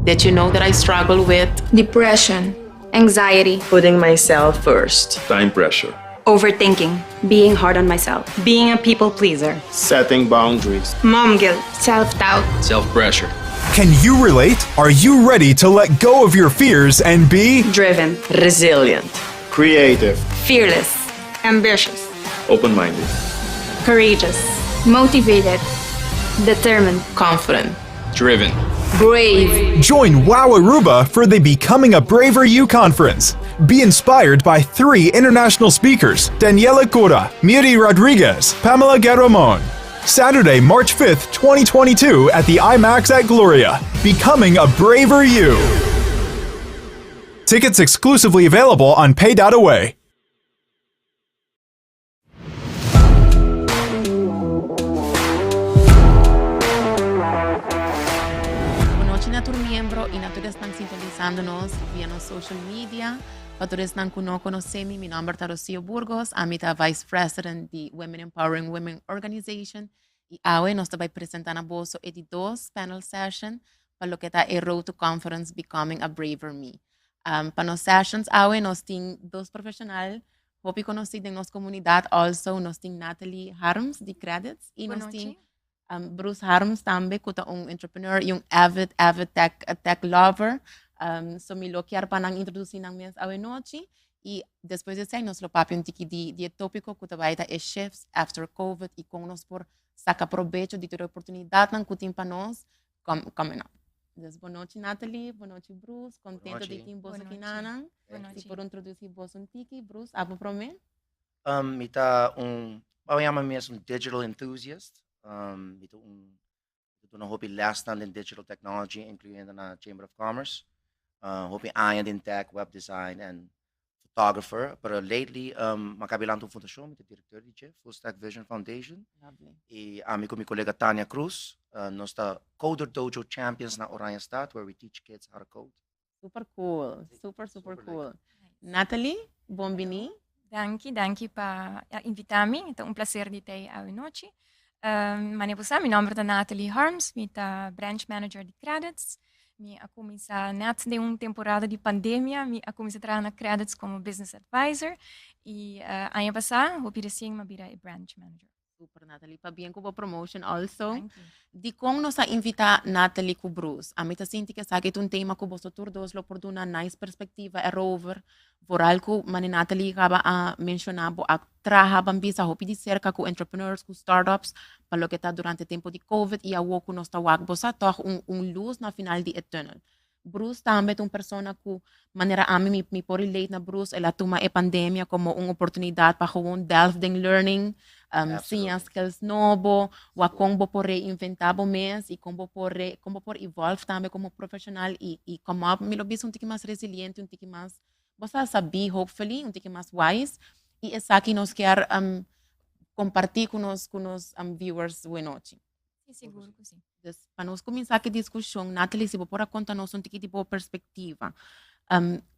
Did you know that I struggle with depression, anxiety, putting myself first, time pressure, overthinking, being hard on myself, being a people pleaser, setting boundaries, mom guilt, self-doubt, self-pressure? Can you relate? Are you ready to let go of your fears and be driven, resilient, creative, fearless, ambitious, Open-minded, courageous, motivated, determined, confident, driven, brave? Join WOW Aruba for the Becoming a Braver You conference. Be inspired by 3 international speakers, Daniela Cura, Miri Rodriguez, Pamela Garamon. Saturday, March 5th, 2022 at the IMAX at Gloria. Becoming a Braver You. Tickets exclusively available on Pay.Away. Natur miembro y natur están sintonizándonos via nos social media. Para están conocemi, mi nombre es Rocío Burgos, amita Vice President de Women Empowering Women Organization y hoy nos vai presentar a vos e 2 panel session para lo que está a Road to Conference Becoming a Braver Me. Para nos sessions hoy nos tem 2 profissionais, hopi conhecidos em nossa comunidade, also nos tem Nathaly Harms de Credits e nos tem Bruce Harms também, que é entrepreneur e avid tech lover. So me lo quero para introduzir na minha noite e depois disso nós lo papo de tópico que vai dar shifts after COVID e como nós por sacar proveito de toda a oportunidade que tem para nós coming up. Boa noite, Nathaly. Boa noite, Bruce. Contente de ter você aqui na e por introduzir você Bruce, abo para mim? Mita bawang mesmo digital enthusiast. Ito na hopi last stand in digital technology, including na Chamber of Commerce. Hopi ayan in tech, web design, and photographer. Pero lately, makabilang itong fundasyon, ito director di Chief, Full Stack Vision Foundation. Lovely. Ami ko mi kolega Tanya Cruz, nosta Coder Dojo Champions na Oranjestad, where we teach kids how to code. Super cool. Super cool. Nathaly, buongiorno. Danke pa invitarmi. Ito un placer di te oggi. Mi nome é Nathaly Harms, sou branch manager de Credits. Eu comecei net de uma temporada de pandemia, eu comecei a trabalhar na Credits como business advisor e ano passado eu virei uma branch manager. Super, Nathaly. Pa bien como promotion also. Di kung nos a invita Nathaly ku Bruce, a mita sinti que sa un tema ku boso turdos lo por una nice perspectiva e rover. Voral ku mani Nathaly kaba a mencionabo a trahaban bisa hopi di cerca ku entrepreneurs, ku startups, pa lo que ta durante tempo di COVID e a woku nos tawag bosa toch un luz na final di tunnel. Bruce também é uma pessoa que maneira a mim me por relate na Bruce ela toma a pandemia como uma oportunidade para gewoon delve em learning sim as skills novo ou como por reinventar o mês e como por evolve também como profissional e como me lo bis tique mais resiliente tique mais você sabe hopefully tique mais wise e essa aqui nós quer compartilhar com os viewers hoje noite. Seguro que sim. Para nós começar a discussão, Nathaly, se você contar-nos tipo de perspectiva,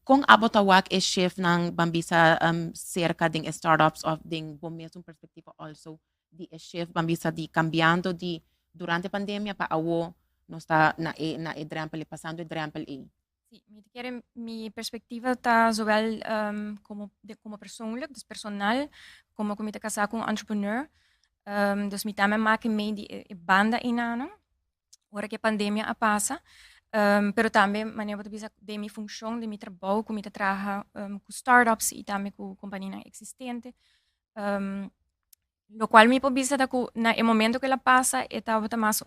com a botawak é chef ng bambisa cerca de startups ou de bom mesmo perspectiva also de chef bambisa de cambiando de durante a pandemia para awo nós está na example passando example aí. Sim, minha perspectiva está zowel como persoonlijk, dus personal, como comita casar com entrepreneur. Dus mi também maken mee die banda inano, ora que a pandemia passa, pero também maneira de bisa de mi função de mi trabalho, como mi trabalha com startups e também com companhia existente, lo qual mi pobisa da ku na momento que ela passa estava mais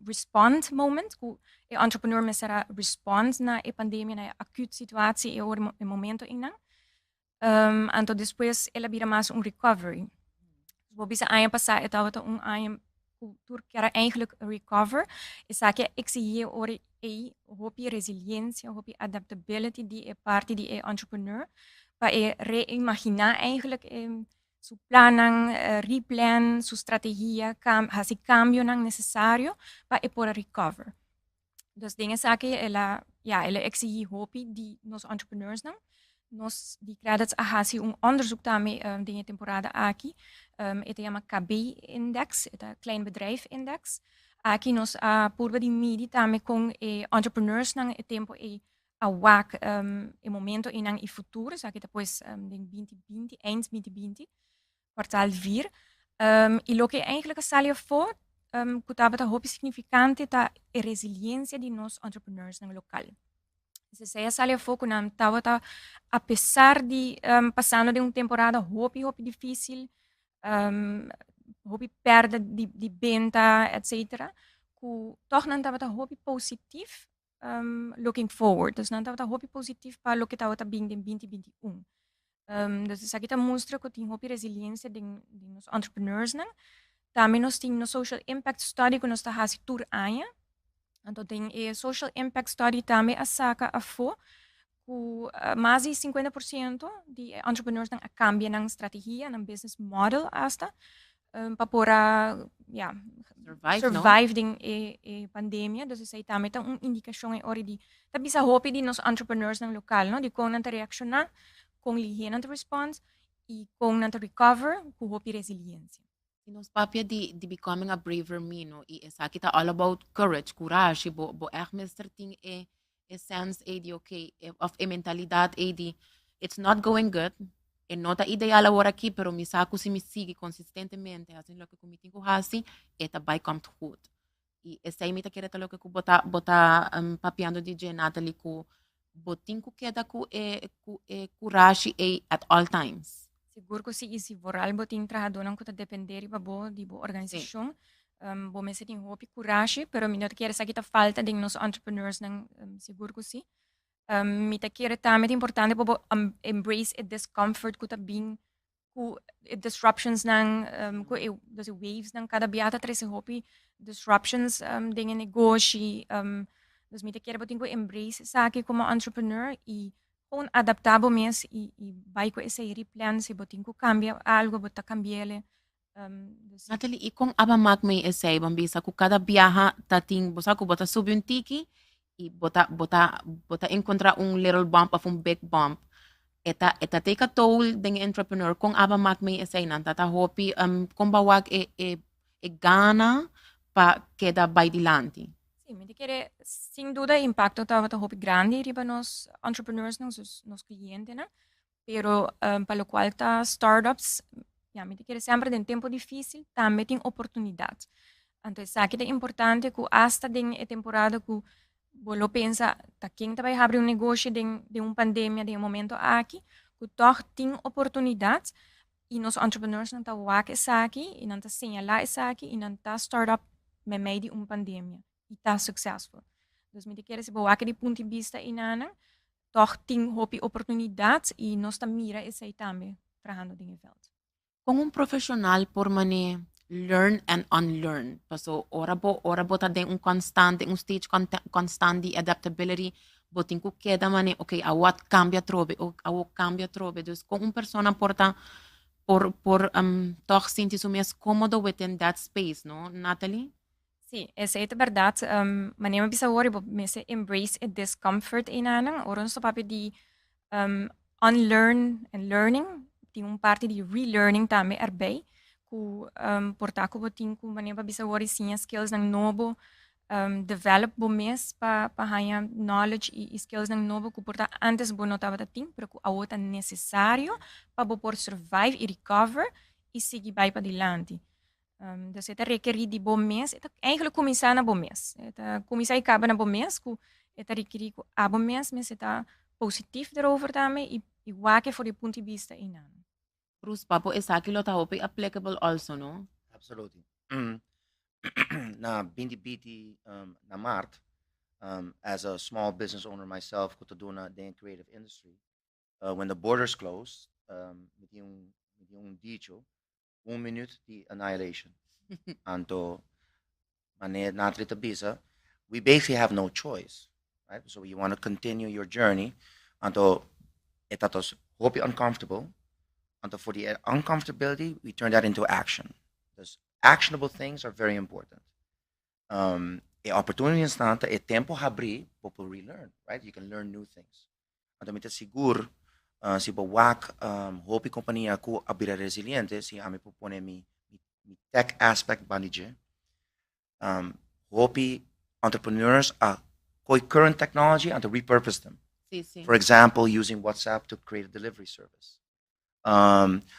respond moment, ku e entrepreneur me será respond na pandemia na acute situatie e ora momento ina, então depois ela vira mais recovery. Bisa aan passar het oude aan cultuur que eigenlijk recover is que exige ori hopi resiliência hopi adaptability die parte die entrepreneur para reimaginar eigenlijk su planning replan su strategia hasi cambio nang necessário para poder recover. Dus dingen que ela exige hopi die nos entrepreneurs nang Nós de Credits hasi onderzoek daarmee de temporada aqui. Het chama KB-index, het klein bedrijf-index. Aqui nós a purba de midi também com entrepreneurs nang e tempo e a wak e momento e nang e futuro, so aqui depois de 2020, eind 2020, kwartaal 4. E lo que eigenlijk salje voor, que estava hoop significante ta e resiliência de nós entrepreneurs nang local. Se saya salje voor, que nam tava apesar de passando de temporada hoop difícil, hobby perda de venta, etc. Que toch não estava hobby positief looking forward. Dus não estava hobby positief para o que estava bem em 2021. Dus isso aqui está mostra que tem hobby resiliência de nos entrepreneurs, né? Também nós temos no social impact study que nós está fazendo tour aia. Então tem social impact study também a saca a fo que mais de 50% de entrepreneurs não cambiam na estratégia, na business model hasta para survive din pandemia. Dus isso aí também tá indicação em hora de tá bisa hope de nos entrepreneurs ng local, no? De como nanta reaccionar, com lihen nanta response e como nanta recover, com hope resiliência. Nos papia de becoming a braver me, no? E essa aqui tá all about courage, coragem, bo echt mister ting sense de okay, of mentalidade de it's not going good. E não tá ideal agora aqui, pero me saco se me sigue consistentemente, assim lo que comigo tenho assim, eta vai come to good. E essa aí me tá querendo lo que bota papiando DJ Nathaly que botin que queda com coragem at all times. Seguro que se voral botin trajador não que depender de bo organização, bo me tem hope coragem, pero me não quer essa aqui tá falta de nos entrepreneurs não seguro que sim. Me te quer também importante para embrace o discomfort que tá bem com disruptions nang com das waves nang cada biata trece hopi disruptions dinge negócio dus me te quer botin que embrace saque como entrepreneur e gewoon adaptável mes e vai com esse replan se botin que cambia algo bota cambiele Nathaly, e com abamak me esse bambisa que cada viaja tating bosa que bota subir um tiki e bota encontrar little bump of big bump. Eta take a toll ding entrepreneur kung abamak may essay nan tata hopi kung bawag gana pa queda by dilante. Sim, me quer sem dúvida impacto tava hopi grande riba nos entrepreneurs nos clientes, né? Pero para lo qual tá startups, me quer sempre em tempo difícil também tem oportunidades. Então, isso aqui é importante que hasta em temporada que Bolo pensa, tá quem vai abrir negócio de pandemia, de momento aqui, que toch tem oportunidades e nos entrepreneurs não tá wak essa aqui, e não tá señalar essa aqui, e não tá startup me meio de pandemia, e tá successful. Dus me quer se wak de ponto de vista e nana, toch tem oportunidades e nós tá mira essa aí também, trabajando em veld. Kung profissional por mane learn and unlearn. So, ora bo ta den stage constante adaptability, botin ku queda mane, okay, awat cambia trobe, awat cambia trobe. Dus kung persona porta por toch sinti su mes cómodo within that space, no, Nathaly? Sim, essa é a verdade. Manema bisa wori bo mese embrace a discomfort inanang, oron so papi di unlearn and learning, tem parte de relearning também erbij. Ku portar ku botin ku maneba bisa wori sim skills nang nobo develop bo mes pa hanya knowledge e skills nang nobo ku portar antes bo notava tating pero ku awota necessário pa bo por survive e recover e seguir vai para dilante. Dus het requer di bo mes, het eigenlijk começar na bo mes. Het começar e acaba na bo mes ku het requer ku abo mes het positief erover daarmee e wake voor die punto de vista inan. Bruce, papo, exactly lo taho applicable also, no? Absolutely. Na bindi biti na Mart, as a small business owner myself, ko do na the creative industry. When the borders closed, met yung dicho, 1 minute the annihilation. Anto, mane Nathaly tabisa, we basically have no choice, right? So you want to continue your journey, anto etatos hope uncomfortable. And for the uncomfortability, we turn that into action. Because actionable things are very important. A opportunity instante, a tempo habri, people relearn, right? You can learn new things. And damit sigur, si bawak, hopi kompanya ko abira resiliente, si ami popone mi tech aspect banije. hopi entrepreneurs koi current technology and to repurpose them. Sì, sì. For example, using WhatsApp to create a delivery service.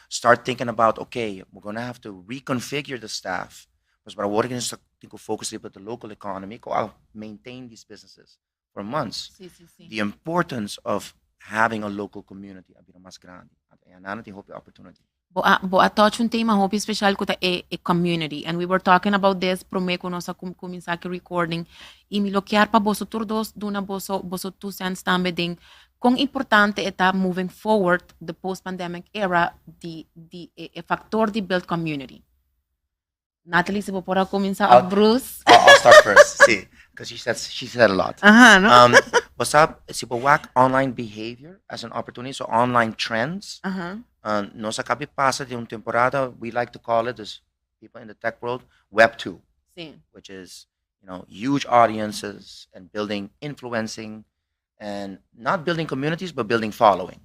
Start thinking about, okay, we're going to have to reconfigure the staff. Because we're working to focus with the local economy, to maintain these businesses for months. Sì, sì, sì. The importance of having a local community, abino mas grande. And I hope the opportunity. Bo a touch un tema hopi special kuta e community, and we were talking about this promeko no sa comienza que recording e mi lo chiar pa boso turdos duna boso 2 cents tambe ding kung importante eta moving forward the post pandemic era the factor di build community. Nathaly, se pora comienza Bruce. I'll start first, see, because she said a lot. No? What's up? Si work online behavior as an opportunity, so online trends. No sa kabi pasa de un temporada, we like to call it, as people in the tech world, Web 2, Sí. which is, huge audiences and building, influencing, and not building communities, but building following.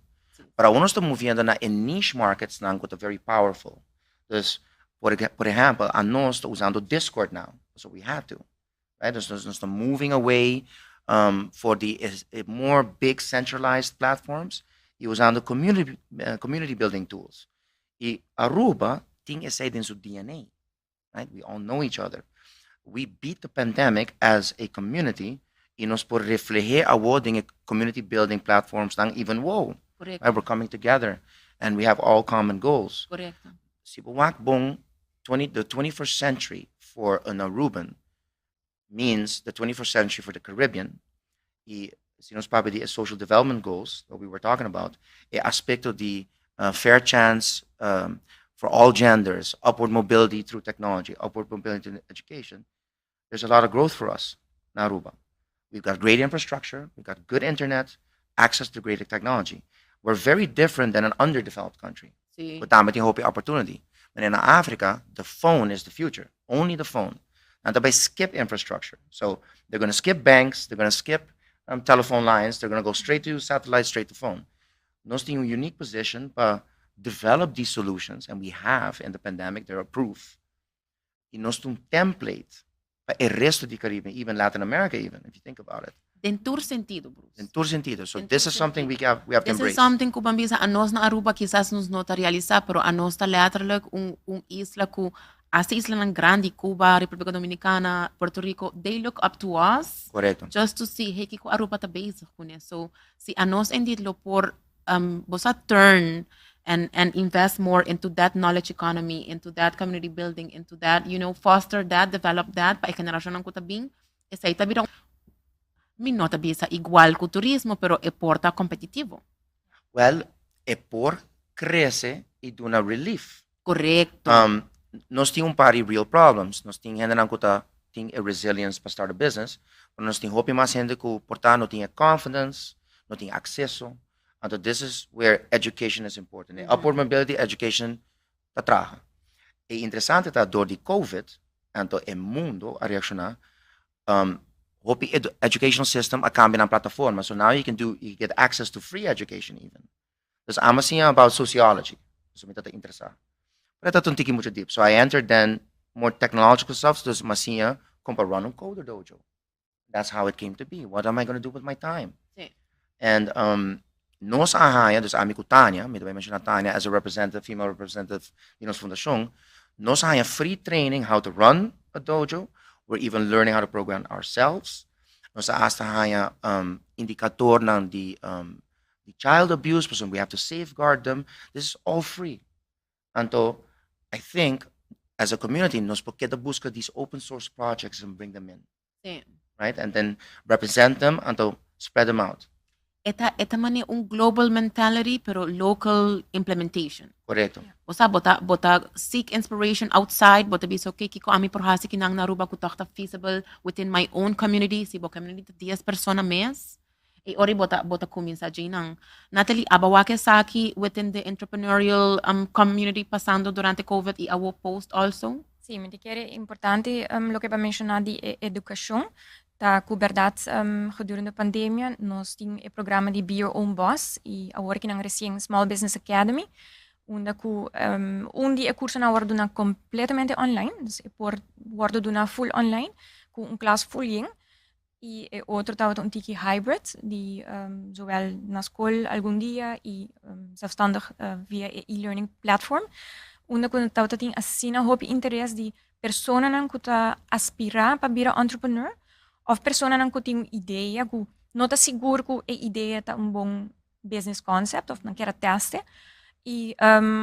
But uno está moviendo in niche markets na que very powerful. Dus, por ejemplo, no está usando Discord now, so we have to, right? There's moving away for the more big centralized platforms y usando community building tools. Y Aruba tiene ese in su DNA, right? We all know each other. We beat the pandemic as a community y nos por reflejar awarding community building platforms than even wow. Correcto. Right? We're coming together and we have all common goals. Correcto. Si buwak bong the 21st century for an Aruban means the 21st century for the Caribbean. Y si nos probably the social development goals that we were talking about, a aspect of the fair chance for all genders, upward mobility through technology, upward mobility in education. There's a lot of growth for us in Aruba. We've got great infrastructure, we've got good internet, access to great technology. We're very different than an underdeveloped country. Sí. But damit yung opportunity. But in Africa, the phone is the future. Only the phone. And they skip infrastructure. So they're going to skip banks, they're going to skip telephone lines, they're going to go straight to satellite, straight to phone. Nos in a unique position to develop these solutions, and we have in the pandemic, they're proof. Y nos un template para el resto del Caribbean, even Latin America, even, if you think about it. En tur sentido, Bruce. In tur sentido. So En this tur is something we have to This embrace. is something que bambisa a nos na Aruba quizás nos nota realizar, pero a nos ta letterlijk isla ku as isla ng grande, Cuba, República Dominicana, Puerto Rico, they look up to us. Correcto. Just to see, hey, kiko Aruba ta bezig con eso. So, si a nos endit lo por bosa turn and invest more into that knowledge economy, into that community building, into that, foster that, develop that, pa generasyon ng kutabing, esa itabira mi nota bisa igual ku turismo, pero e porta competitivo. Well, e por crece y duna relief. Correcto. Nos tem pari real problems. Nos tem gente tem a resilience para start a business. Pero nos tem hope mais gente que porta não tem confidence, não tem acesso. And this is where education is important. Upward mobility education ta traga. E interessante ta door die COVID, anto e mundo a reaccionar, hope educational system a cambia na plataforma. So now you get access to free education even. Dus I'm saying about sociology. So me tata interessar. Pero ito tiki mucho deep. So I entered then more technological stuff. So masia kung pa run coder dojo. That's how it came to be. What am I going to do with my time? Sí. And nos ahaya, dus ami ko Tanya, may mention Tanya as a representative, female representative, Fundación, nos ahaya free training how to run a dojo. We're even learning how to program ourselves. Nos ahaya indicator ng the child abuse, so we have to safeguard them. This is all free. And so I think as a community, nos pokeda busca these open source projects and bring them in. Sí. Right? And then represent them and to spread them out. Eta man un global mentality, pero local implementation. Correcto. Bosa bota seek inspiration outside, bota bis okay kiko ami porhasi kinang naruba ko takta feasible within my own community, si bo community 10 persona mes. E ori bota comienza ginang. Nathaly, abawake saki within the entrepreneurial community pasando durante COVID y awo post also? Sì, mi dichiare importante lo che va menzionare di educazione. Da verdad gedurende de pandemie nos ting e programma di Be Your Own Boss e a working ang resing Small Business Academy onde ku undi e curso na wardo na completamente online, dus e por wardo do na full online com classe full e outro estava um tiki hybrid, die zowel na school algum dia e zelfstandig via e-learning platform. Onde quando estava tinha assim na hobby interesse de pessoas não que tá aspirar para virar entrepreneur, of pessoas não que tinham ideia, que não tá seguro que a ideia tá bom business concept of não quer teste. E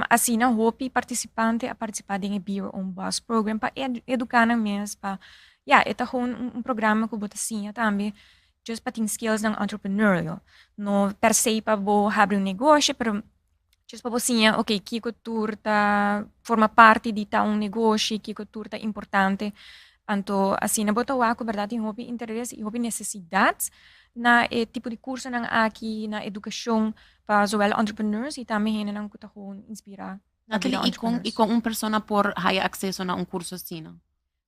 assim na hobby participante a participar de um bus program para educar na mesmo para é gewoon programa que bota assim também just para ter skills ng entrepreneurial no per se para abrir negócio pero just para assim ok kiko turta forma parte de negócio kiko turta importante anto assim na bota wako verdade hobby interesse e hobby necessidades na tipo de curso ng aqui na educação para zowel entrepreneurs e também hen nang kuta gewoon inspirar. Nathaly, e com persona por haya accesso na curso assim?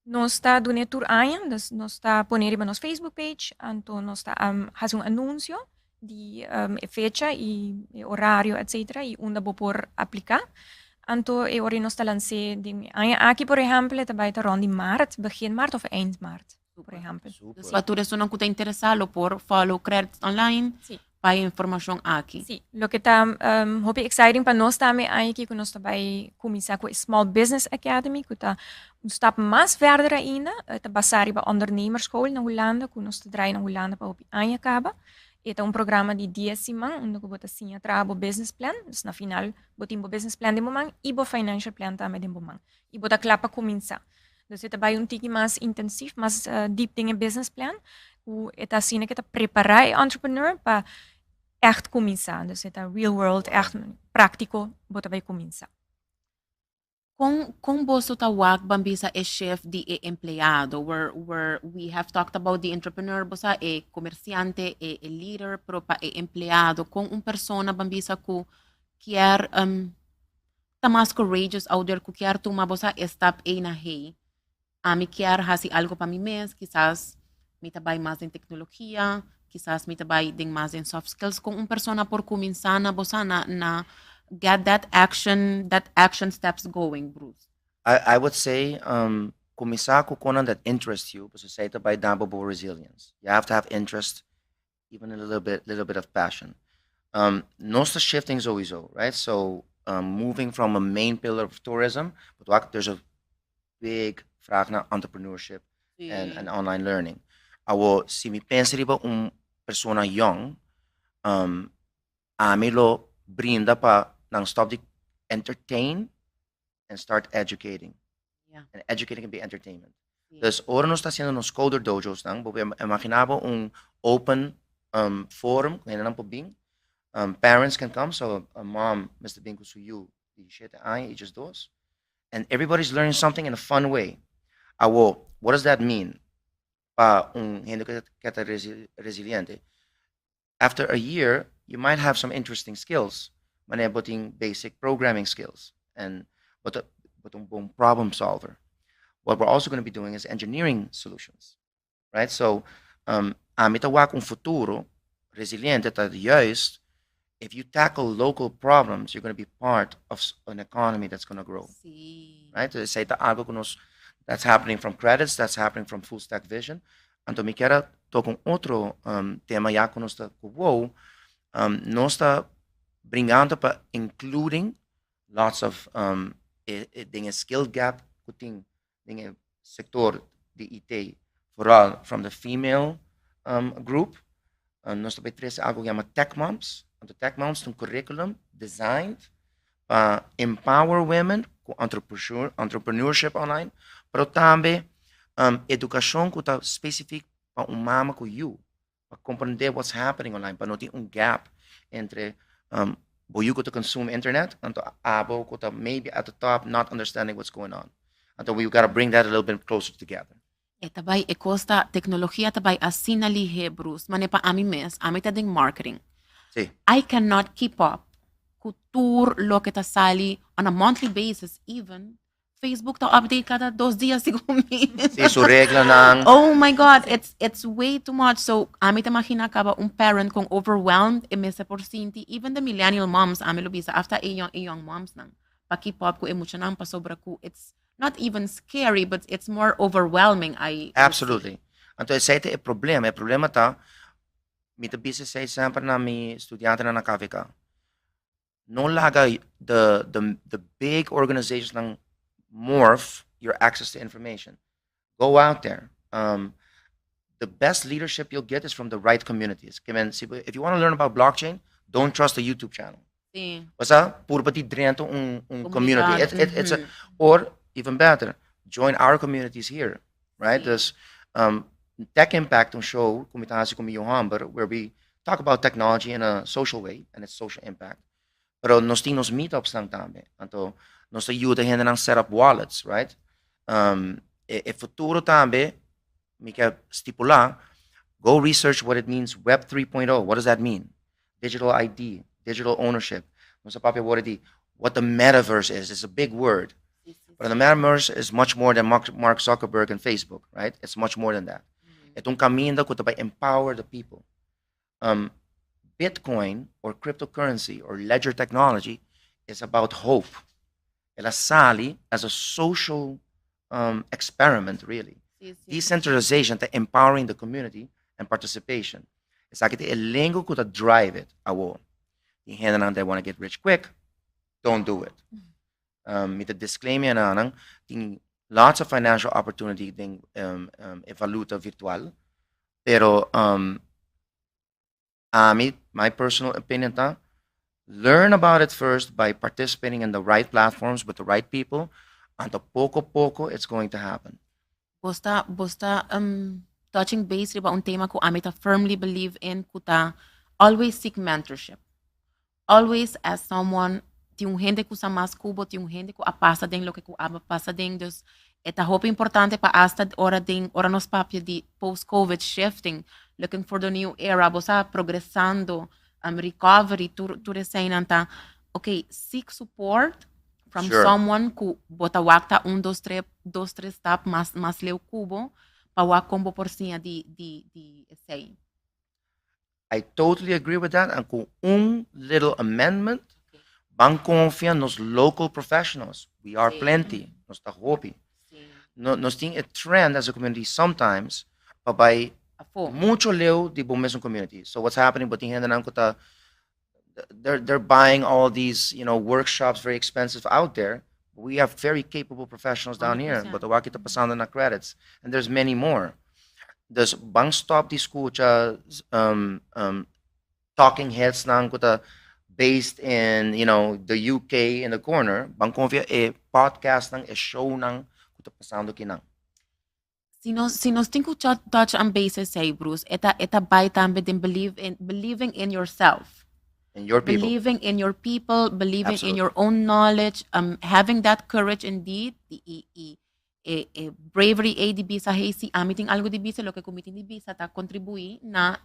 Nós está doando tour ayan, nós está poner nos Facebook page, anto nós está faz anúncio de fecha e horário, etc. e onde bo por aplicar. Anto ori nós está lance de aqui por exemplo, está vai rond de maart, begin maart of eind maart, por exemplo. Dus wat tú eso não te interessado por follow credits online? Sí. Para informação aqui. Sí, lo que está hobby exciting para nós também aqui que nós está vai começar com Small Business Academy, que está stap mais verder ainda, está basado para ondernemersschool na Holanda, que nós está draaien na Holanda para hobby acaba. É programa de 10 semanas, onde que bota assim trabalho business plan, dus na final botim business plan de momang e bo financial plan também de momang. E bota claro para começar. Dus é vai tiki mais intensivo, mais deep dinge business plan, o é assim que está preparar entrepreneur para echt começar, dus het real world, echt prático, bota vai começar. Com você tawag bambisa é chef de empleado, where we have talked about the entrepreneur, bosa é comerciante, é leader, pero pa é empleado, com persona bambisa que quer tá mais courageous out there, que quer tomar bosa step aí na rei. Me quer fazer algo para mim mesmo, quizás me trabalhe mais em tecnologia, quizás me trabalhe mais em soft skills, com persona por começar na bosa na get that action steps going, Bruce. I would say começar com conan that interests you, because say by double resilience. You have to have interest, even a little bit of passion. Nós shifting sowieso, right? So moving from a main pillar of tourism, but there's a big vraag naar entrepreneurship and online learning. Si mi pensa riba persona young, amilo brinda pa nang stop the entertain and start educating. Yeah. And educating can be entertainment. Yeah. Dus ahora no está haciendo nos coder dojos nang, porque imaginaba open forum, parents can come, so a mom, Mr. Binko Suyu, die shit I just dos. And everybody's learning something in a fun way. What does that mean? Pa gente que está resiliente. After a year, you might have some interesting skills. Putting basic programming skills but a problem solver. What we're also going to be doing is engineering solutions, right? So, amitawa kung futuro resiliente that juist if you tackle local problems, you're going to be part of an economy that's going to grow, right? So say that's happening from credits, that's happening from full stack vision. Anto me quero tocar outro tema já que nós nós está bringando para including lots of skill gap kuting sector de IT vooral from the female group. Nós também traz algo que chama Tech Moms. The Tech Moms um curriculum designed para empower women com entrepreneurship online, pero também educação que está específica para mama como you, para compreender what's happening online, para não ter gap entre you to consume internet and abo ko maybe at the top not understanding what's going on. Until we got to bring that a little bit closer together. Tabay costa tecnología tabay assim na lihe, Bruce, mane pa ami mes, ami tading marketing. Sí. I cannot keep up ku tour lo que ta sali on a monthly basis even. Facebook ta update kada 2 dias siguro. Sí, su regla ng Oh my God, it's way too much. So, ami ta makina ka ba parent kung overwhelmed emesa porsinti, even the millennial moms ami lo bisa after a young moms nang pa keep up ku emotional pa sobra ku it's not even scary, but it's more overwhelming. Absolutely. Então, esse é o problema. O problema tá, mita bisa say sempre na mi estudiante na nakavika. No laga the big organizations nang morph your access to information. Go out there. The best leadership you'll get is from the right communities. If you want to learn about blockchain, don't trust a YouTube channel. Sim. Basta, puro pati drento community. It's or even better, join our communities here, right? Sim. There's Tech Impact show, kumitahasi kumi Hamber, where we talk about technology in a social way and its social impact. Pero nos temos meetups lang tambe. Anto, nos ayuda gente ng set up wallets, right? Futuro tambe, mika stipula, go research what it means, Web 3.0. What does that mean? Digital ID, digital ownership. What the metaverse is. It's a big word. But the metaverse is much more than Mark Zuckerberg and Facebook, right? It's much more than that. Itong caminho ko to empower the people. Bitcoin or cryptocurrency or ledger technology is about hope. Ela sali as a social experiment, really. Decentralization, to empowering the community and participation. It's like the elenco could drive it. The hand they want to get rich quick, don't do it. With the disclaimer na lots of financial opportunity ding valuta virtual. Pero my personal opinion learn about it first by participating in the right platforms with the right people, and poco it's going to happen. Bosta touching base riba un tema ko amita firmly believe in kuta always seek mentorship. Always as someone yung gente ko sa mas kubo, yung gente ko apasa ding lo que ko apasa ding dus eta hope importante pa hasta ora nos papia di post-COVID shifting, looking for the new era, bosa progressando, recovery, tu resainanta, okay, seek support from someone who bota wakta dos tres step mas leu kubo, pa wak combo por siya di essay. I totally agree with that. And kung little amendment, bang confia nos local professionals. We are plenty. Nos tahopi. Nos ting a trend as a community sometimes, by mucho leo di bumesong community. So what's happening? They're buying all these, workshops very expensive out there. We have very capable professionals down 100%. Here. But wakita pasando na credits, and there's many more. There's bang stop di escucha talking heads nang kuta based in the UK in the corner. Bang confia podcast nang show nang kuta pasando kinang. Si nos tinko touch on basis say Bruce, eta by tambe din believing in yourself. In your people. Believing in your people, believing Absolutely. in your own knowledge, having that courage indeed, bravery di bisa si amiting algo di bisa lo que kumiting di bisa ta contribui na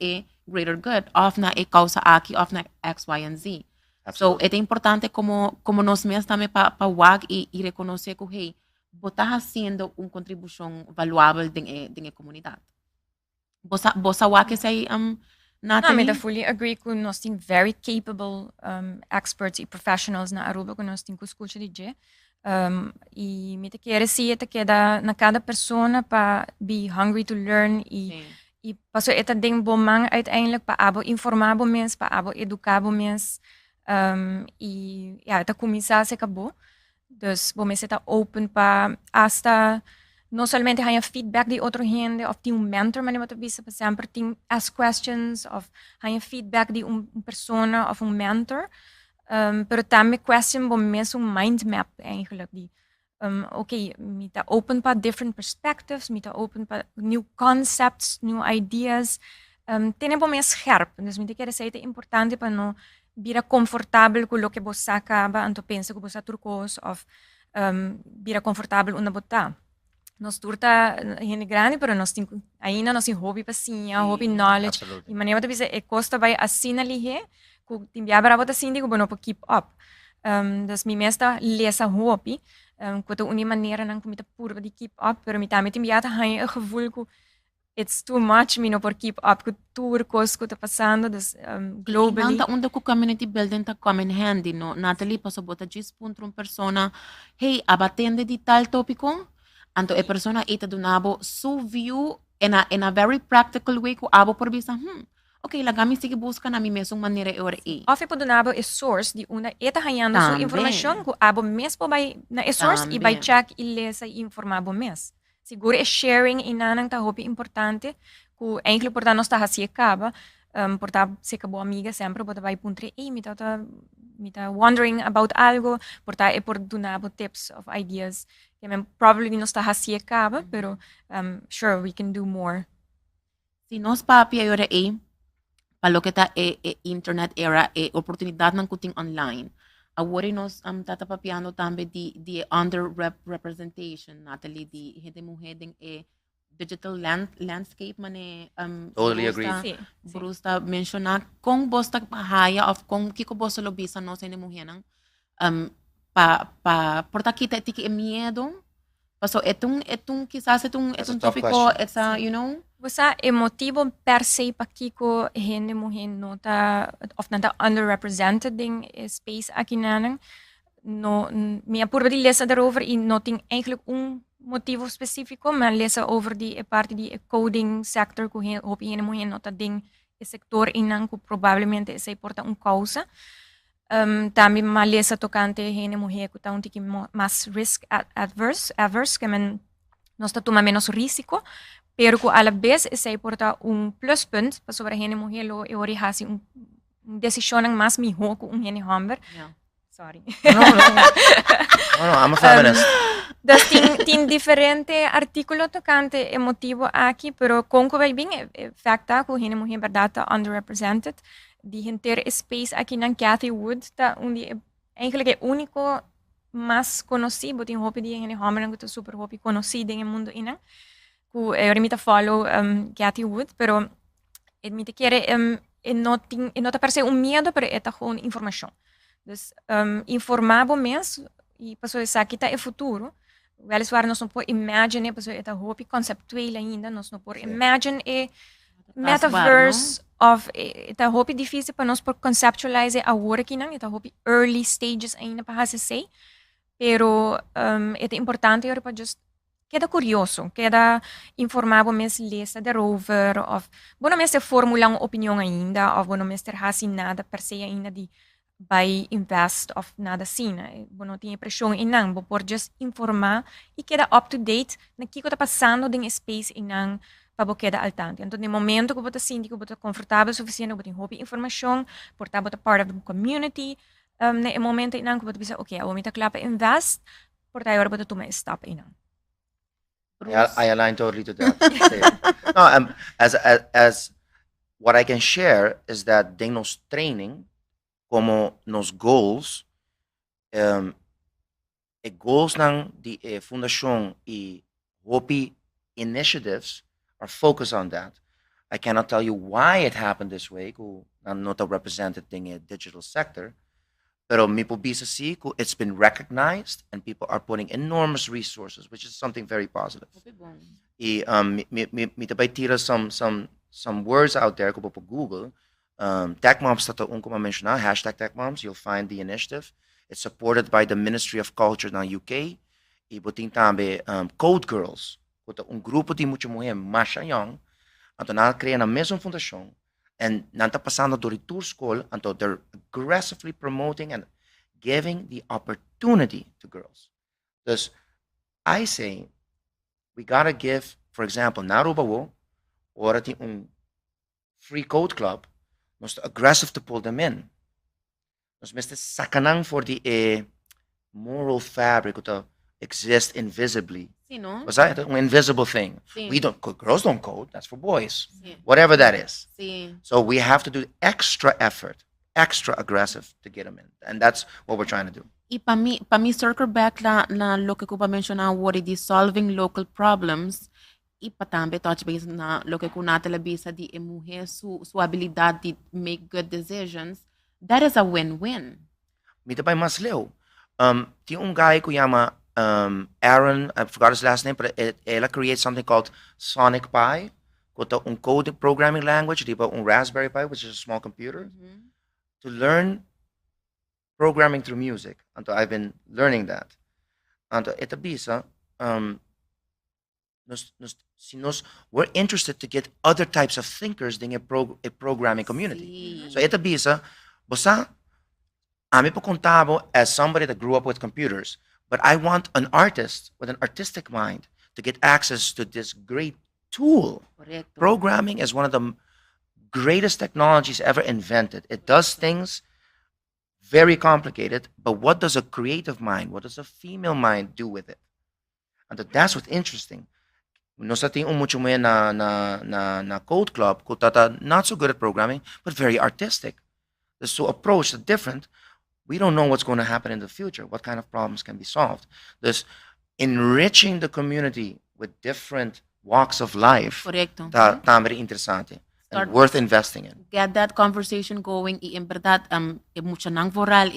greater good of na causa aki of na X, Y, and Z. Absolutely. So es importante como nos mes también pa wag y reconocer que hey, bota haciendo un contribución valuable din comunidad. Bosa wag say Nathaly? I fully agree con nós tem very capable experts e professionals na Aruba con nós tem kuskucha DJ. E me te quer si eta queda na cada persona pa be hungry to learn e paso eta ding bomang uiteindelijk pa abo informabo mens, pa abo educabo mens. E ja, eta começar se acabou. Dus bom mens eta open pa hasta no solamente hanya feedback di otro gente of di un mentor man wat bisa pa sempre ting ask questions of hanya feedback di un persona of un mentor. Pero também question bom mesmo mind map eigenlijk die okay, mita open pa different perspectives, mita open pa new concepts, new ideas. Tiene bom mes scherp. Dus mita quer dizer é importante para no vira confortável com o que você acaba, anto pensa que você turcos of vira confortável una botar. Nós turta gente grande, pero nós tem ainda nós tem hobby pasinha, hobby knowledge. E maneira de dizer é costa vai assim ali he, que tem bia bravo da sindi que bono para keep up. Das mi mesta lesa hobby, que de uma maneira não comita pura de keep up, pero mi também tem bia ta hai 'n gevoel que it's too much, por keep up com tudo coisas que está passando, globally. Nanta onde ku community building ta come in handy, no? Nathaly, paso bota gis punto un persona, hey, abatende di tal tópico, anto e persona ita dunabo su view in a very practical way ku abo por bisa, okay, lagami sige busca na mi mesong manera e ora e. Of po dunabo is source di una eta hayando su information ku abo mes po bay na is source i by check ile sa informabo mes. Siguro é sharing inanang tahopi importante, ku eigenlijk porta nos ta hasie kaba, porta se kabo amiga sempre porta vai puntre mita wondering about algo, porta e por dunabo tips of ideas. Probably nos ta hasie kaba, pero sure we can do more. Si nos papi ayora palo que ta internet era oportunidad ng kuting online. Awori nos tatapapiano tambe di underrepresentation, Nathaly, di hindi mo heding digital landscape man Totally Bruce agree. Bruce ta mensiona kung bosta haya of kung kiko bosta lobisa no sa hindi mo henang porta kita tiki miedo. So etong quizás etong tough topiko question. it's you know Basta emotivo per se pakiko hindi mo nota of nanta underrepresented ding space aqui nanang no minha purba di lesa daarover in noting eigenlijk motivo specifico maar lesa over die parte di coding sector ku hoop hindi mo nota ding sector inang ku probablemente essa porta causa também ma lesa tocante hindi mo ku taun tiki mas risk adverse que men nós toma menos risco. Pero ku a la vez essa porta pluspunt para sobre hene mohelo e ori hasi decisão mas miho ku hene hamber. Yeah. Sorry. No, I'm a feminist. Das tin diferente artículo tocante emotivo aqui, pero conco vai bem facta ku hene mohe verdade underrepresented. Die hinter space aqui nan Cathy Wood ta eigenlijk é único mas conhecido, tin hopi di hene hamber nang super hopi conhecido em mundo inang. Eu me follow Cathy Wood, pero me quiere nota per se medo, pero é gewoon informação. Dus informabo mes e passou essa aqui tá é futuro. Weliswaar nós não podemos imagine, passou é hopi conceptueel ainda, nós não podemos imagine metaverse of tá hopi difícil para nós por conceptualize a work não, tá hopi early stages ainda para se pero é importante para just queda curioso, queda informado mes lesa daarover, of bueno mes ter formula opinião ainda, of bueno mes ter hasi nada per se ainda di by invest of nada sina. Bueno tinha pressão inang, bo por just informar e queda up to date na kiko tá passando ding space inang para queda al tanto. Então no momento que você sente que você confortável suficiente, você tem hobby informação, por tá part of the community, no momento inang que você pensa, okay, eu vou me klapa invest, por tá agora você toma stop inang. I align totally to that. No, as what I can share is that de nos training como nos goals, goals ng the fundación y Hopi initiatives are focused on that. I cannot tell you why it happened this way. I'm not represented in a digital sector. Pero mi po bisa si it's been recognized and people are putting enormous resources, which is something very positive. Mi tabay tira some words out there ko po Google. Tech Moms tato ko ma-mention na, #TechMoms. You'll find the initiative. It's supported by the Ministry of Culture ng UK. Ibuting tambe Code Girls. Kuta grupo di mucho mulher masha young. Anto na crea na mesma fundação. And nanta pasando dori tour school until they're aggressively promoting and giving the opportunity to girls. Thus, I say we gotta give, for example, narubawo or free code club, most aggressive to pull them in. Nos meste sakanang for the moral fabric to exist invisibly. Sí, no? Was that an invisible thing? Sí. Girls don't code, that's for boys. Sí. Whatever that is. Sí. So we have to do extra effort, extra aggressive to get them in. And that's what we're trying to do. Y para mí circle back na lo que Kuba mencionaba, what it is solving local problems, y pa tambe touch base na lo que Nathaly bisa di mujer su habilidad de make good decisions, that is a win-win. Mita pa mas leo. Tinha guy ko yama Aaron, I forgot his last name, but ela creates something called Sonic Pie. kuta code programming language, di ba, Raspberry Pi, which is a small computer, to learn programming through music. And I've been learning that. And ito bisa, we're interested to get other types of thinkers in a programming community. So ito bisa, bosa, ami po contabo as somebody that grew up with computers, but I want an artist with an artistic mind to get access to this great tool. Correcto. Programming is one of the greatest technologies ever invented. It does things very complicated, but what does a creative mind, what does a female mind do with it? And that's what's interesting. No sa ting mucho mo na code club, kutata not so good at programming, but very artistic. So approach the different. We don't know what's going to happen in the future. What kind of problems can be solved? This enriching the community with different walks of life. Correcto. Tamari interessante. And worth investing in. Get that conversation going y en verdad mucha nang voral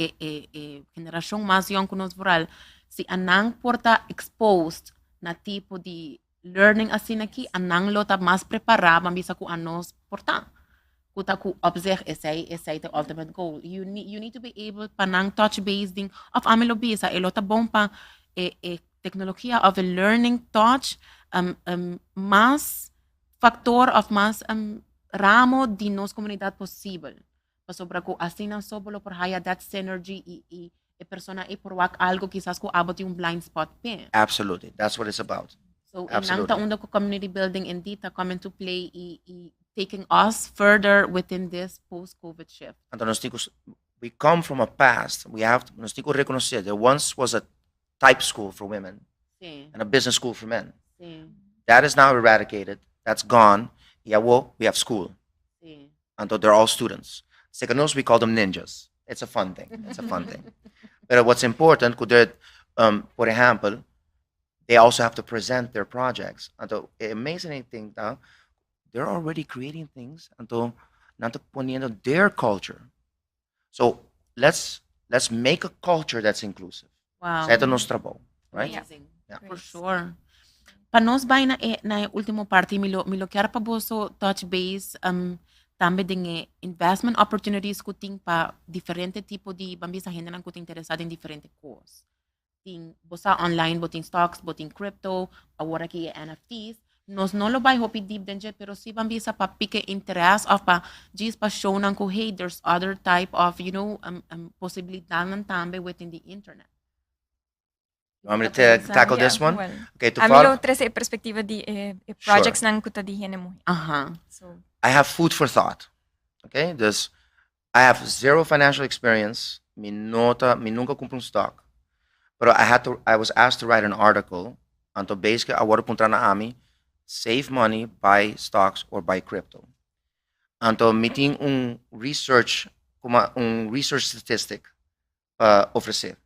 generación más young kunos voral si anang porta exposed na tipo di learning asin aqui anang lota mas preparada mambisa ku anos porta kuta ku observe essay the ultimate goal. You need to be able panang touch base ding of amelo bisa elota bom pa tecnología of a learning touch mas factor of mas ramo di nos comunidad possible. Pasobra ko asina sobolo por haya that synergy y persona por wak algo quizás ko abot yung blind spot pe. Absolutely. That's what it's about. So inang taunda ko community building indeed come into play taking us further within this post-COVID shift. We come from a past. We have to reconocer there once was a type school for women and a business school for men. That is now eradicated. That's gone. Yeah, well, we have school. And they're all students. Seconos, we call them ninjas. It's a fun thing. It's a fun thing. But what's important, for example, they also have to present their projects. And the amazing thing now, they're already creating things until poniendo their culture. So let's make a culture that's inclusive. Wow. Sa ito nos trabaho, right? Amazing. Yeah. For sure. Panos ba na ultimo parte milo quero pa boso touch base tambe ding investment opportunities kuting pa diferente tipo di bambisa gente nang kuting interesado in diferente course. Ting bosa online boting stocks, boting crypto, awara ki NFTs. Nos no lo bay hopi deep denje pero si bambisa pa pike interest of pa jis pa show nang ko hey there's other type of possibilidad ng tambe within the internet. You want me to tackle this one? Well, Okay, to Amilo tres perspectiva di projects nang kuta di hene mo. So I have food for thought. Okay, I have zero financial experience. Mi nunca compro stock. But I was asked to write an article anto basically awara punta na ami save money, buy stocks or buy crypto. Anto meeting research statistic oferecer.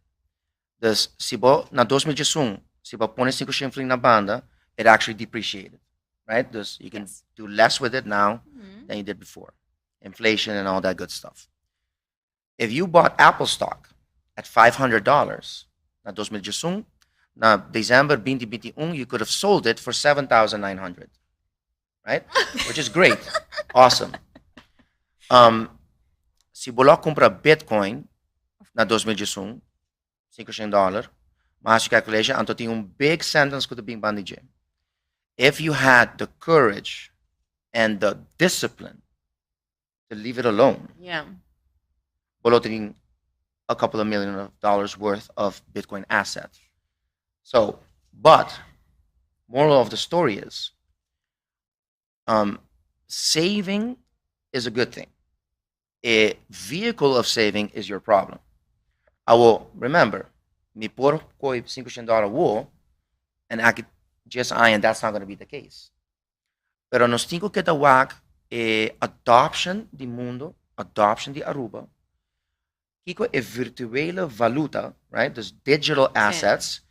Dus sibo na 2021, sibo pone 5 shilling na banda, it actually depreciated, right? Dus you can do less with it now than you did before. Inflation and all that good stuff. If you bought Apple stock at $500 na 2021, na December 2021, you could have sold it for 7,900, right? Which is great, awesome. Si bolok compra Bitcoin na 2021, $500, mas calculation, anto tem big sentence ko bing bandije. If you had the courage and the discipline to leave it alone, boloting a couple of $1 million worth of Bitcoin assets. So, but moral of the story is, saving is a good thing. A vehicle of saving is your problem. I will remember, mi por koi $500 wo, and I could just and that's not going to be the case. Pero nos tingo que tawag adoption di mundo, adoption di Aruba, kiko virtuele valuta, right? Those digital assets.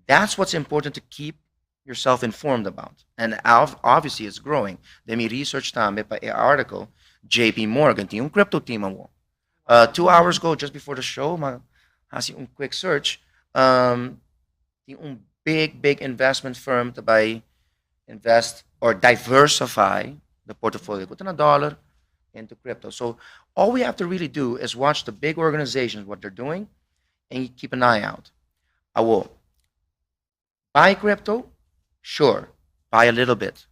That's what's important to keep yourself informed about. And obviously it's growing. Let me research tambe pa article, JP Morgan, ti crypto team mo. 2 hours ago, just before the show, hasi quick search, ti big investment firm to buy invest or diversify the portfolio. Put in $1 into crypto. So all we have to really do is watch the big organizations, what they're doing, and keep an eye out. I will buy crypto, sure, buy a little bit.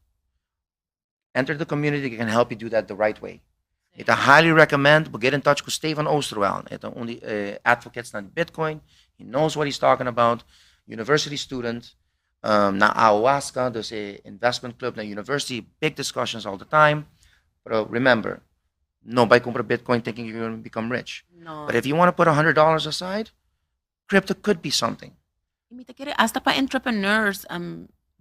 Enter the community that can help you do that the right way. I highly recommend, but get in touch with Stefan Oosterwel. Hij only advocates on Bitcoin. He knows what he's talking about. University student. Na ayahuasca, dus investment club, na university, big discussions all the time. But remember, nobody compra Bitcoin thinking you're going to become rich. No. But if you want to put $100 aside, crypto could be something. Hasta para entrepreneurs,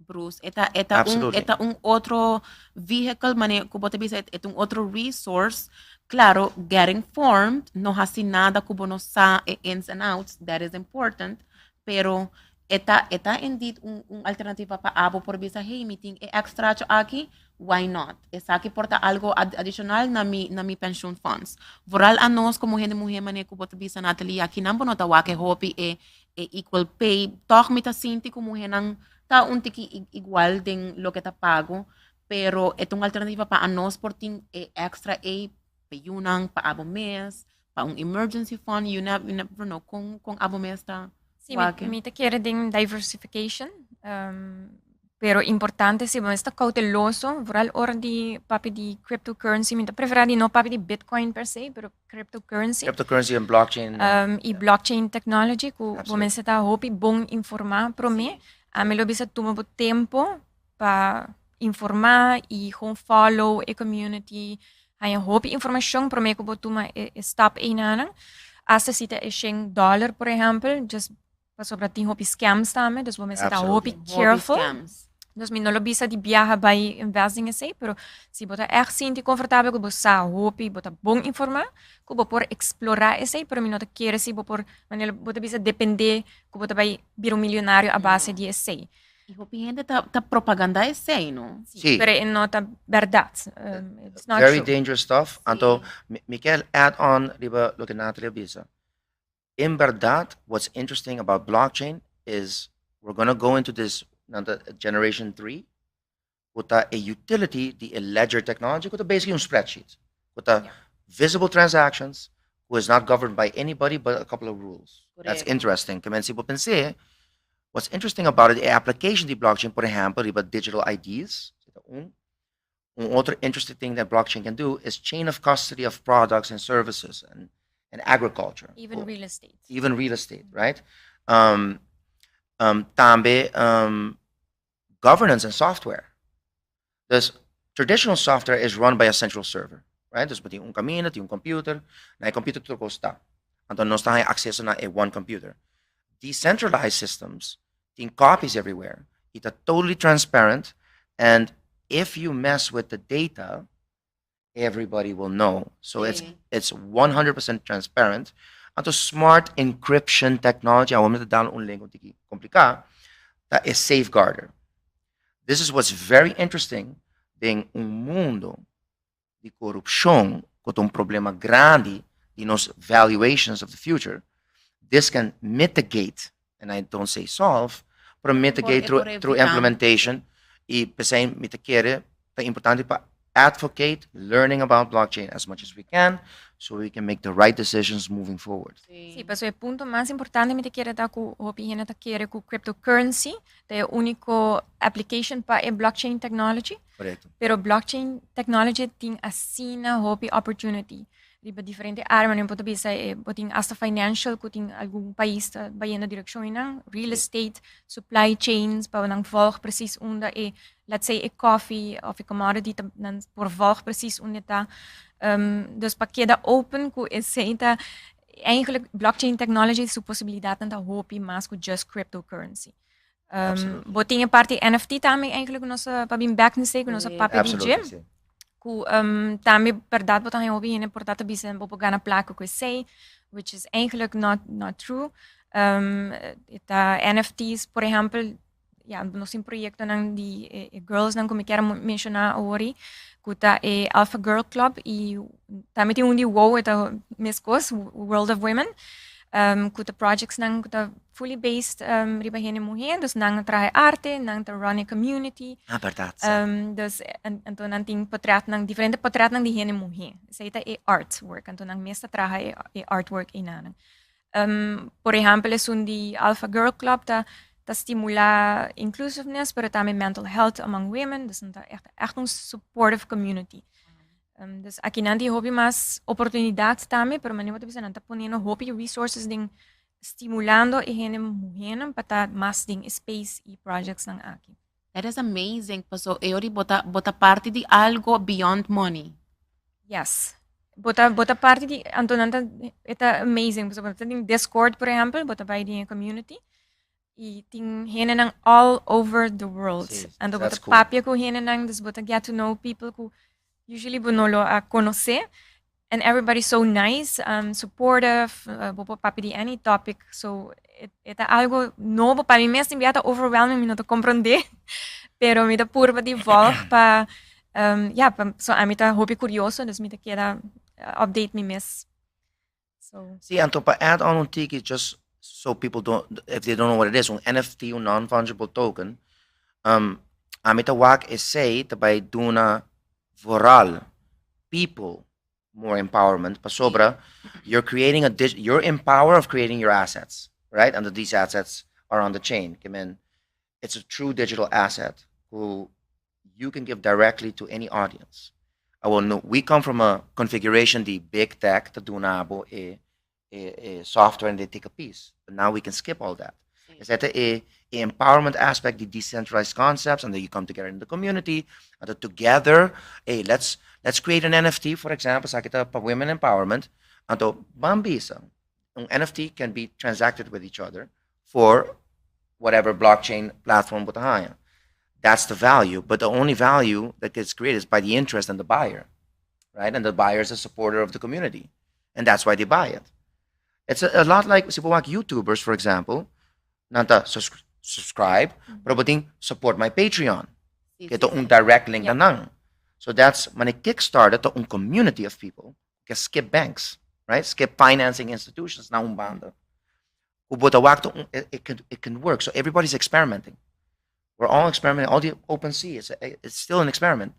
Bruce, Absolutely. esta un otro vehicle, kubo te bisa, un otro resource. Claro, get informed, no hasi nada kubo no sa ins and outs, that is important, pero eta indeed un alternativa pa abo por bisa, hey, meeting extra aqui, why not? Esa aqui porta algo adicional na mi pension funds. Vooral a nós como gente mulher mane kubo te bisa, Nathaly, aqui nambo no ta wake hopi equal pay, toch mita sinti como henang ta un tiki igual din lo que ta pago, pero es una alternativa para nos por tin extra pa yunang pa abo mes, pa un emergency fund, you never know kung abo mes ta. Sí, mi te quiere din diversification, pero importante si esta cauteloso, vooral or di papi di cryptocurrency, mi te prefera di no papi di Bitcoin per se, pero cryptocurrency. Cryptocurrency and blockchain. I blockchain technology, ku momense ta hopi bong informar pro me. Me lo bisa tuma po tempo pa informar e gewoon follow a community. Hay hopi information pro me ko po tuma stop inanang. Asa sita $1 por ejemplo, just pa sobra ting hopi scams tame, dus mo ta hopi careful. Dus mi no lo bisa di biyaha by investing essay, pero si bota echt sinti confortável ko sa hopi bota bong informar, ko por explorar essay, pero mi no te quiere si por manila bota bisa depende ko bota by biro milionário a base di essay. Y hopi gente ta propaganda essay, no? Sí. Pero no ta verdad. It's not Very true. dangerous stuff. Anto, Michael, add on, riba, lo que Nathaly bisa. In verdad, what's interesting about blockchain is we're going to go into this generation 3 with a utility, the ledger technology, with basically a spreadsheet, with visible transactions, who is not governed by anybody but a couple of rules. That's interesting. What's interesting about it, the application of the blockchain, for example, about digital IDs. Another interesting thing that blockchain can do is chain of custody of products and services and agriculture. Even real estate. Even real estate, right? Tambe governance and software. This traditional software is run by a central server, right? Dus tem caminho, tem computer, na computer tudo está. Então nós temos acesso na one computer. Decentralized systems, tem copies everywhere. It's totally transparent, and if you mess with the data, everybody will know. So it's 100% transparent. Anto smart encryption technology, vamos te dar lingua complicada, that is safeguarder. This is what's very interesting, being mundo de corrupção, com problema grande de nos valuations of the future. This can mitigate, and I don't say solve, but mitigate through implementation. E pensei, me te quer, é importante para advocate learning about blockchain as much as we can, so we can make the right decisions moving forward. Sí, pero el punto más importante me te quiere dar ku opinión te quiere ku cryptocurrency, the único application para blockchain technology. Correcto. Pero blockchain technology tem assina hopi opportunity. Riba diferente área, mas não pode ser, botin hasta financial, que tem algum país vai na direção inang, real estate, supply chains, para nang volg precies onde let's say coffee of commodity, dan por volg precies onde ta. Dus pakeda open, ku aceita eigenlijk blockchain technology su possibilidade tanta hopi mas ku just cryptocurrency. Botin a parte NFT também eigenlijk nossa para bem back no stake, nossa papi di gym. Também verdade wat hij hobby en portata bisa op gana placo que sei, which is eigenlijk not true. NFTs, por exemplo, ja, nós em projeto nang di girls nang como quero mencionar ori, kuta Alpha Girl Club e também tem um di WoW eta mescos World of Women. Kuta projects nang kuta fully based riba hene muhen, dus nang trahe arte, nang te run a community. Verdad. Dus anto nanting potret nang diferente potret nang di hene muhen. Sa ita artwork, anto nang mesta trahe artwork inanang. Por ejemplo, es un di Alpha Girl Club ta stimula inclusiveness, pero también mental health among women. Dus echt een supportive community. Dus aqui nanti hopi mas oportunidades também, pero mani wata bisa nanta ponendo hopi resources ding stimulando e hene muhenan para mas ding space e projects nang aqui. That is amazing. So, eori bota parte de algo beyond money. Yes. Bota parte di antonanta eta amazing. So, bota ding Discord, por ejemplo, bota by the community. E ting hene nang all over the world. Sí, Ando bota that's cool. papia ko hene nang, dus bota get to know people ko usually bonolo a conocer. And everybody's so nice, supportive, bopo papi di any topic. So, eta algo novo para mí mesmo, enviata overwhelming, mi no te comprende. Pero mi da purba di volg pa, so a mi ta hopi curioso, dus mi ta queda update mi mes. So, See, and to add on un tiki, just so people don't, if they don't know what it is, un NFT, un non-fungible token, amita wak is say that by duna voral people more empowerment. Pasobra, you're creating you're in power of creating your assets, right? And these assets are on the chain. I mean, it's a true digital asset who you can give directly to any audience. We come from a configuration, the big tech, the dunabo, a software, and they take a piece. But now we can skip all that. Is that a empowerment aspect, the decentralized concepts, and then you come together in the community, and then together, let's create an NFT, for example, sa kita pa women empowerment, and to bambisa. An NFT can be transacted with each other for whatever blockchain platform butahaya. That's the value, but the only value that gets created is by the interest and the buyer, right? And the buyer is a supporter of the community, and that's why they buy it. It's a lot like YouTubers, for example, nanta subscribe, pero buting support my Patreon. Ito un direct link na nang. So that's mani kickstarted to un community of people que skip banks, right? Skip financing institutions na un banda. It can work. So everybody's experimenting. We're all experimenting. All the open sea, it's still an experiment.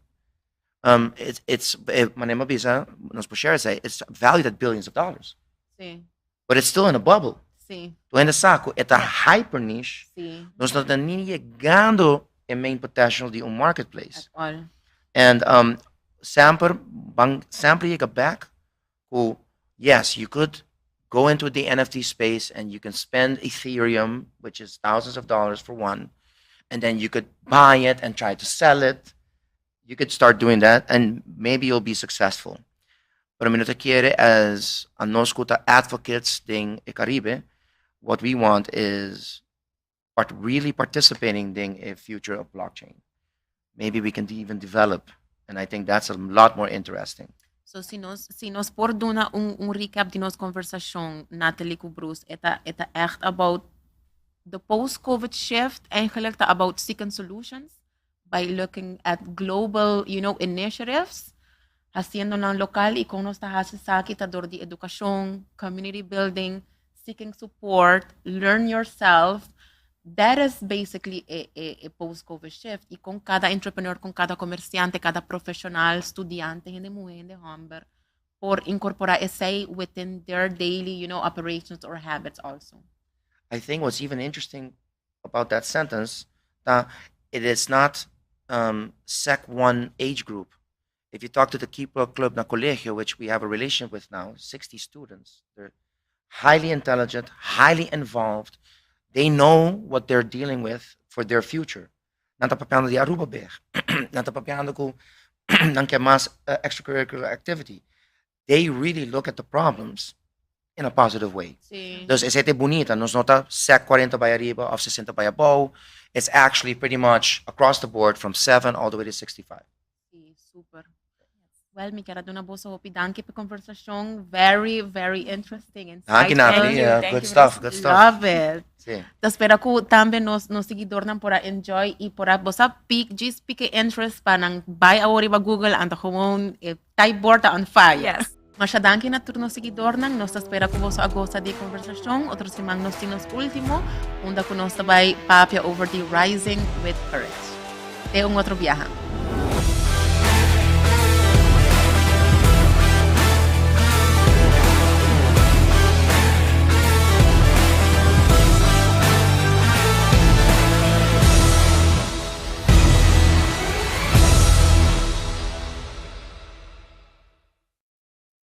It's valued at billions of dollars. Sí. But it's still in a bubble. Sí. Tu ainda saco, it's a hyper niche. Sí. Nós não estamos nem chegando em main potential de marketplace. At all. And sempre chega back who, yes, you could go into the NFT space and you can spend Ethereum, which is thousands of dollars for one, and then you could buy it and try to sell it. You could start doing that, and maybe you'll be successful. Pero minuto quiere, as a noscuta advocates ding e Caribe, what we want is really participating in a future of blockchain. Maybe we can even develop, and I think that's a lot more interesting. So si nos por dona un recap de nos conversation, Nathaly com Bruce, eta echt about the post-COVID shift, eigenlijk about seeking solutions by looking at global, initiatives, haciendo lang local, y con nos tahasa sa kita door di educación, community building, seeking support, learn yourself. That is basically a post-COVID shift. Y con cada entrepreneur, con cada comerciante, cada profesional, estudiante, gente muy humble, por incorporar ese within their daily, operations or habits also. I think what's even interesting about that sentence, that it is not Sec 1 age group. If you talk to the Keeper Club na Colegio, which we have a relationship with now, 60 students, they're highly intelligent, highly involved. They know what they're dealing with for their future. Nanta papiando di Aruba Bear, nanta papiando ko nang mas extracurricular activity. They really look at the problems in a positive way. Sí. Entonces, ese bonita, nos nota SEC 40 by arriba, of 60 by above. It's actually pretty much across the board from 7 all the way to 65. Sí, super. Well, mi quero dar boa hopi. Danke per conversation. Very, very interesting. Thank you, Nathaly. Thank Good you, stuff. Good stuff. Love it. Sí. Espero que também nos seguidores não pora enjoy e pora bosa pick interest para nang buy agora ba Google and gewoon type board on fire. yes. Masyadangki na turno seguidor nang nos espera ko sa agosta di konversasyon, otros simang nos tinos último, unda ko nos sabay papia over the rising with courage. Te un otro viaje.